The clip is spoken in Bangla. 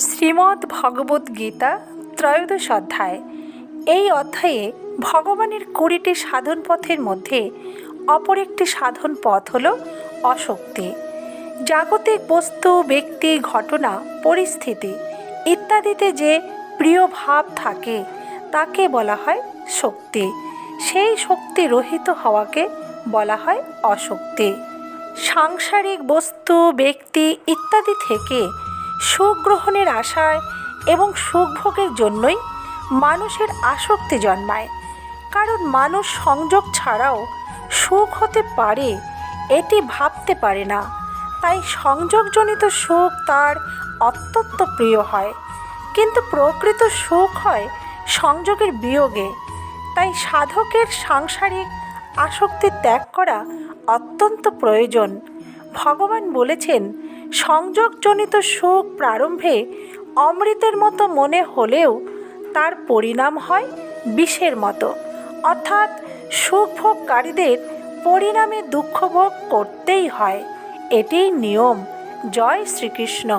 শ্রীমদ্ ভগবদ্ গীতা ত্রয়োদশ অধ্যায়। এই অধ্যায়ে ভগবানের 20টি সাধন পথের মধ্যে অপর একটি সাধন পথ হল অশক্তি। জাগতিক বস্তু, ব্যক্তি, ঘটনা, পরিস্থিতি ইত্যাদিতে যে প্রিয় ভাব থাকে তাকে বলা হয় শক্তি। সেই শক্তি রহিত হওয়াকে বলা হয় অশক্তি। সাংসারিক বস্তু, ব্যক্তি ইত্যাদি থেকে সুখ গ্রহণের আশায় এবং সুখ ভোগের জন্যই মানুষের আসক্তি জন্মায়। কারণ মানুষ সংযোগ ছাড়াও সুখ হতে পারে এটি ভাবতে পারে না, তাই সংযোগজনিত সুখ তার অত্যন্ত প্রিয় হয়। কিন্তু প্রকৃত সুখ হয় সংযোগের বিয়োগে। তাই সাধকের সাংসারিক আসক্তি ত্যাগ করা অত্যন্ত প্রয়োজন। ভগবান বলেছেন, সংযোগজনিত সুখ প্রারম্ভে অমৃতের মতো মনে হলেও তার পরিণাম হয় বিষের মতো, অর্থাৎ সুখভোগকারীদের পরিণামে দুঃখ ভোগ করতেই হয়। এটিই নিয়ম। জয় শ্রীকৃষ্ণ।